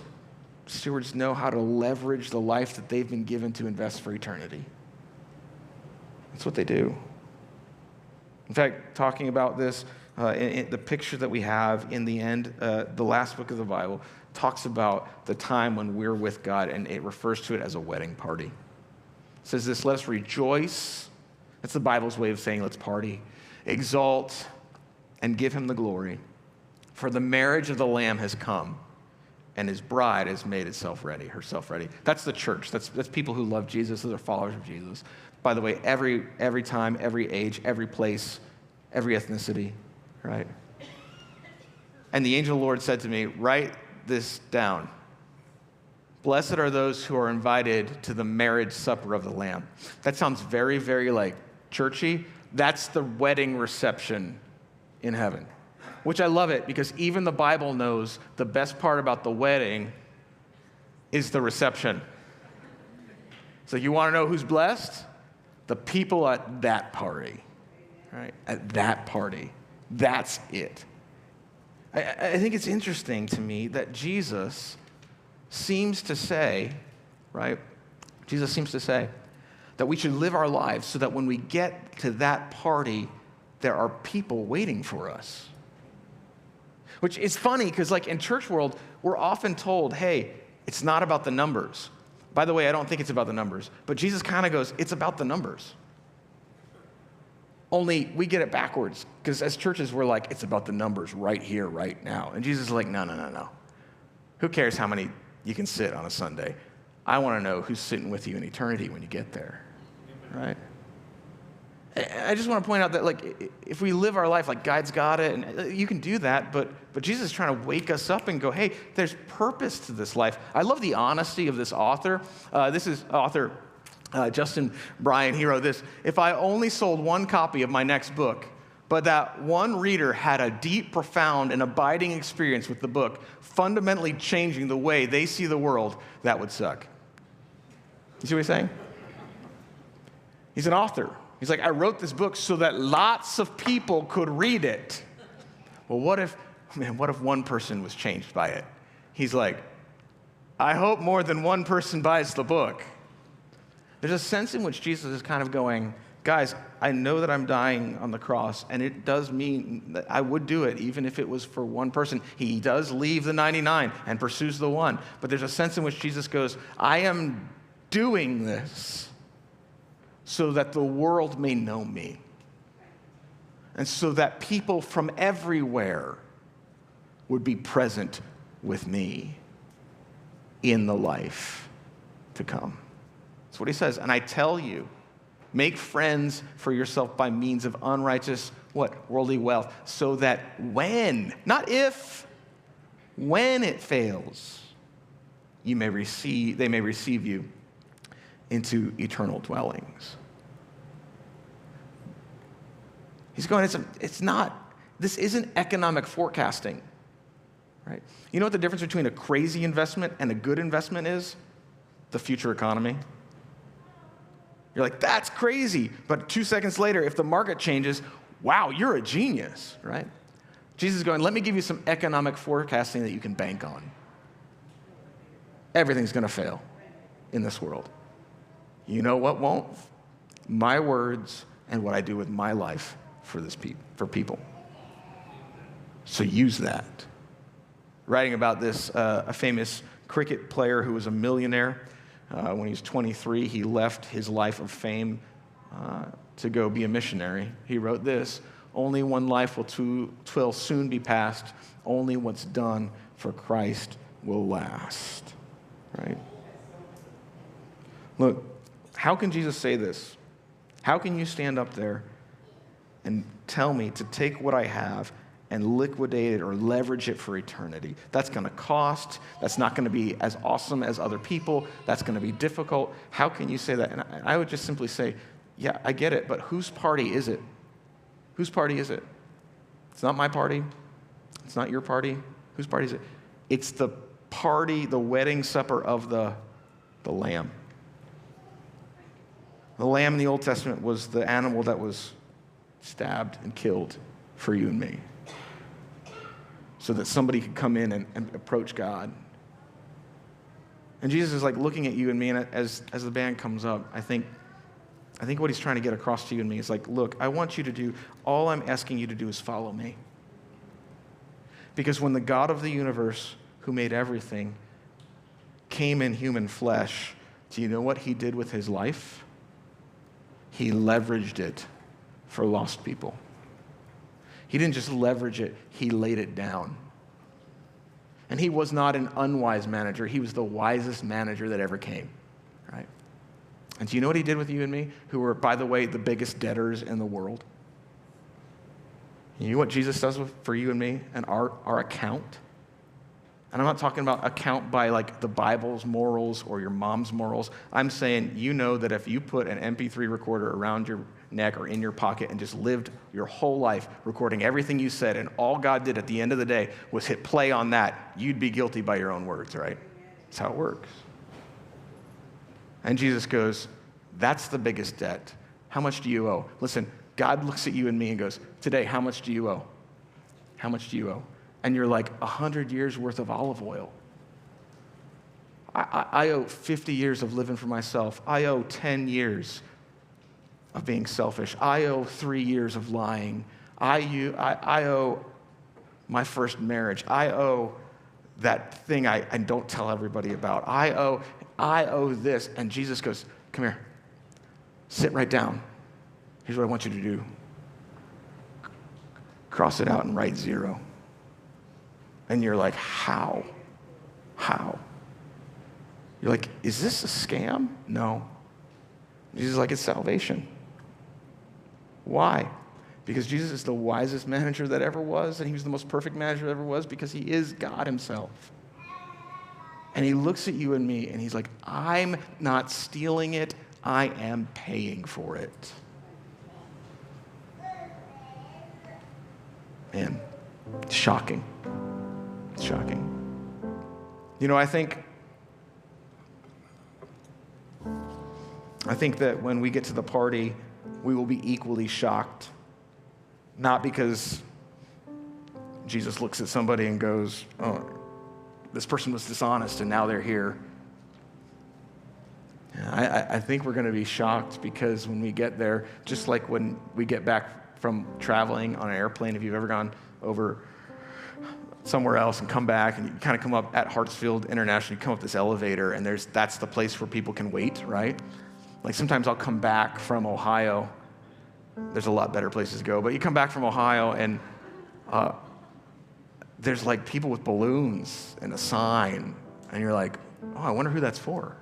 know how to leverage the life that they've been given to invest for eternity. That's what they do. In fact, talking about this, in the picture that we have in the end, the last book of the Bible, talks about the time when we're with God, and it refers to it as a wedding party. It says this, let us rejoice. That's the Bible's way of saying let's party. Exalt and give him the glory. For the marriage of the Lamb has come, and his bride has made herself ready. That's the church. That's people who love Jesus. Those are followers of Jesus. By the way, every time, every age, every place, every ethnicity, right? And the angel of the Lord said to me, write this down. Blessed are those who are invited to the marriage supper of the Lamb. That sounds very, very like churchy. That's the wedding reception in heaven, which I love it because even the Bible knows the best part about the wedding is the reception. So you want to know who's blessed? The people at that party, right? At that party. That's it. I think it's interesting to me that Jesus seems to say, right? Jesus seems to say that we should live our lives so that when we get to that party, there are people waiting for us. Which is funny because like in church world, we're often told, hey, it's not about the numbers. By the way, I don't think it's about the numbers, but Jesus kind of goes, it's about the numbers. Only we get it backwards because as churches, we're like, it's about the numbers right here, right now. And Jesus is like, no. Who cares how many you can sit on a Sunday? I want to know who's sitting with you in eternity when you get there, right? I just want to point out that, like, if we live our life like God's got it, and you can do that, but Jesus is trying to wake us up and go, hey, there's purpose to this life. I love the honesty of this author. This is author Justin Bryan. He wrote this: if I only sold one copy of my next book, but that one reader had a deep, profound, and abiding experience with the book, fundamentally changing the way they see the world, that would suck. You see what he's saying? He's an author. He's like, I wrote this book so that lots of people could read it. Well, what if one person was changed by it? He's like, I hope more than one person buys the book. There's a sense in which Jesus is kind of going, guys, I know that I'm dying on the cross, and it does mean that I would do it, even if it was for one person. He does leave the 99 and pursues the one. But there's a sense in which Jesus goes, I am doing this so that the world may know me, and so that people from everywhere would be present with me in the life to come. That's what he says. And I tell you, make friends for yourself by means of unrighteous, what? Worldly wealth, so that when, not if, when it fails, they may receive you into eternal dwellings. He's going, this isn't economic forecasting, right? You know what the difference between a crazy investment and a good investment is? The future economy. You're like, that's crazy. But 2 seconds later, if the market changes, wow, you're a genius, right? Jesus is going, let me give you some economic forecasting that you can bank on. Everything's going to fail in this world. You know what won't? My words and what I do with my life for people. So use that. Writing about this, a famous cricket player who was a millionaire. When he was 23, he left his life of fame to go be a missionary. He wrote this: only one life will soon be passed. Only what's done for Christ will last. Right? Look, how can Jesus say this? How can you stand up there and tell me to take what I have and liquidate it or leverage it for eternity? That's going to cost. That's not going to be as awesome as other people. That's going to be difficult. How can you say that? And I would just simply say, yeah, I get it, but whose party is it? Whose party is it? It's not my party. It's not your party. Whose party is it? It's the party, the wedding supper of the Lamb. The lamb in the Old Testament was the animal that was stabbed and killed for you and me, so that somebody could come in and approach God. And Jesus is like looking at you and me, and as the band comes up, I think what he's trying to get across to you and me is like, look, I want you to do, all I'm asking you to do is follow me. Because when the God of the universe, who made everything, came in human flesh, do you know what he did with his life? He leveraged it for lost people. He didn't just leverage it, he laid it down. And he was not an unwise manager. He was the wisest manager that ever came, right? And do you know what he did with you and me, who were, by the way, the biggest debtors in the world? You know what Jesus does for you and me and our account? And I'm not talking about account by like the Bible's morals or your mom's morals. I'm saying, you know that if you put an MP3 recorder around your neck or in your pocket and just lived your whole life recording everything you said, and all God did at the end of the day was hit play on that, you'd be guilty by your own words, right? That's how it works. And Jesus goes, that's the biggest debt. How much do you owe? Listen, God looks at you and me and goes, today, how much do you owe? How much do you owe? And you're like, 100 years worth of olive oil. I owe 50 years of living for myself. I owe 10 years of being selfish. I owe 3 years of lying. I owe my first marriage. I owe that thing I don't tell everybody about. I owe this. And Jesus goes, come here. Sit right down. Here's what I want you to do. Cross it out and write 0. And you're like, how? You're You're like, is this a scam? No. Jesus is like, it's salvation. Why? Because Jesus is the wisest manager that ever was, and he was the most perfect manager that ever was because he is God himself. And he looks at you and me, and he's like, I'm not stealing it. I am paying for it. Man, it's shocking. It's shocking. You know, I think that when we get to the party, we will be equally shocked. Not because Jesus looks at somebody and goes, oh, this person was dishonest and now they're here. I think we're going to be shocked because when we get there, just like when we get back from traveling on an airplane, if you've ever gone over somewhere else and come back and you kind of come up at Hartsfield International, you come up this elevator and that's the place where people can wait, right? Like sometimes I'll come back from Ohio. There's a lot better places to go, but you come back from Ohio and there's like people with balloons and a sign, and you're like, oh, I wonder who that's for.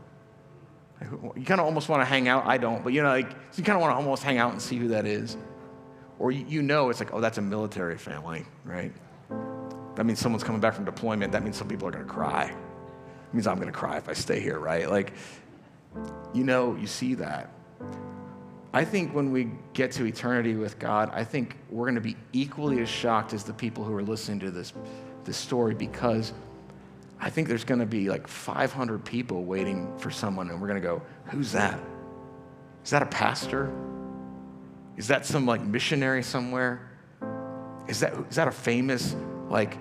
You kind of almost want to hang out. I don't, but you kind of want to almost hang out and see who that is. Or it's like, oh, that's a military family, right? That means someone's coming back from deployment. That means some people are going to cry. It means I'm going to cry if I stay here, right? Like, you see that. I think when we get to eternity with God, I think we're going to be equally as shocked as the people who are listening to this story, because I think there's going to be like 500 people waiting for someone, and we're going to go, who's that? Is that a pastor? Is that some like missionary somewhere? Is that a famous, like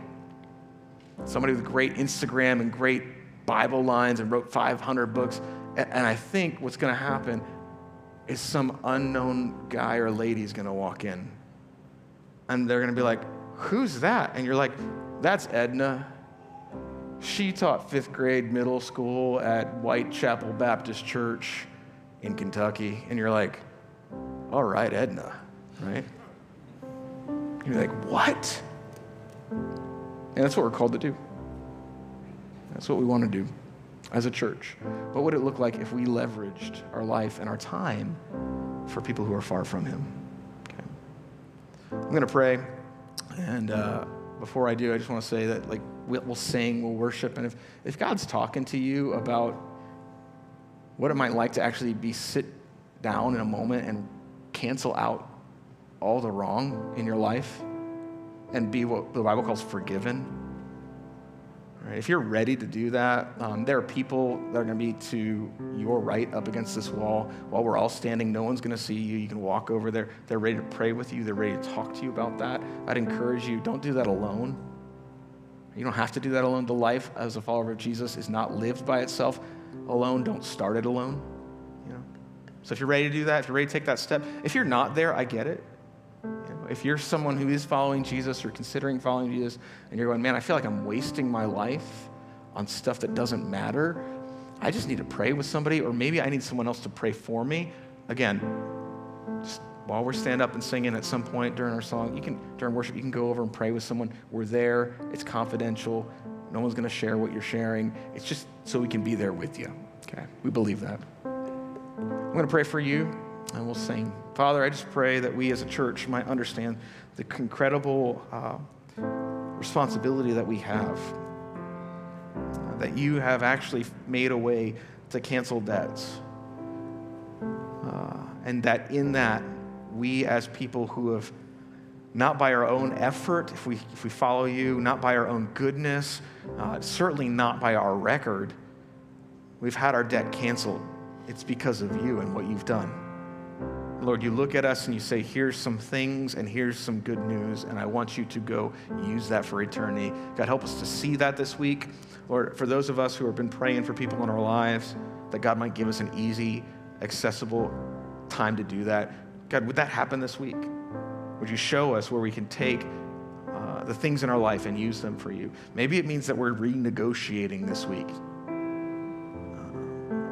somebody with great Instagram and great Bible lines and wrote 500 books? And I think what's going to happen is some unknown guy or lady is going to walk in. And they're going to be like, who's that? And you're like, that's Edna. She taught 5th grade middle school at Whitechapel Baptist Church in Kentucky. And you're like, all right, Edna, right? You're like, what? And that's what we're called to do. That's what we want to do as a church. What would it look like if we leveraged our life and our time for people who are far from him? Okay. I'm going to pray, and before I do, I just want to say that like we'll sing, we'll worship, and if God's talking to you about what it might like to actually be sit down in a moment and cancel out all the wrong in your life and be what the Bible calls forgiven. Right? If you're ready to do that, there are people that are going to be to your right up against this wall while we're all standing. No one's going to see you. You can walk over there. They're ready to pray with you. They're ready to talk to you about that. I'd encourage you, don't do that alone. You don't have to do that alone. The life as a follower of Jesus is not lived by itself alone. Don't start it alone. So if you're ready to do that, if you're ready to take that step, if you're not there, I get it. If you're someone who is following Jesus or considering following Jesus, and you're going, man, I feel like I'm wasting my life on stuff that doesn't matter, I just need to pray with somebody, or maybe I need someone else to pray for me. Again, just while we're stand up and singing at some point during our song, during worship, you can go over and pray with someone. We're there. It's confidential. No one's going to share what you're sharing. It's just so we can be there with you. Okay? We believe that. I'm going to pray for you, and we'll sing. Father, I just pray that we as a church might understand the incredible responsibility that we have, that you have actually made a way to cancel debts, and that in that, we as people who have, not by our own effort, if we follow you, not by our own goodness, certainly not by our record, we've had our debt canceled. It's because of you and what you've done. Lord, you look at us and you say, here's some things and here's some good news, and I want you to go use that for eternity. God, help us to see that this week. Lord, for those of us who have been praying for people in our lives, that God might give us an easy, accessible time to do that. God, would that happen this week? Would you show us where we can take the things in our life and use them for you? Maybe it means that we're renegotiating this week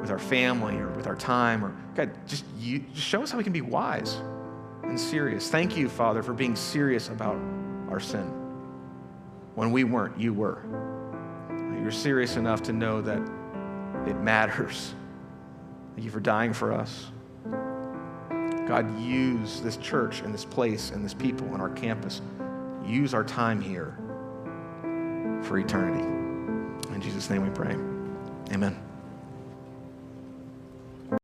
with our family or with our time, or God, just show us how we can be wise and serious. Thank you, Father, for being serious about our sin. When we weren't, you were. You're serious enough to know that It matters. Thank you for dying for us. God, use this church and this place and this people and our campus. Use our time here for eternity. In Jesus' name we pray. Amen.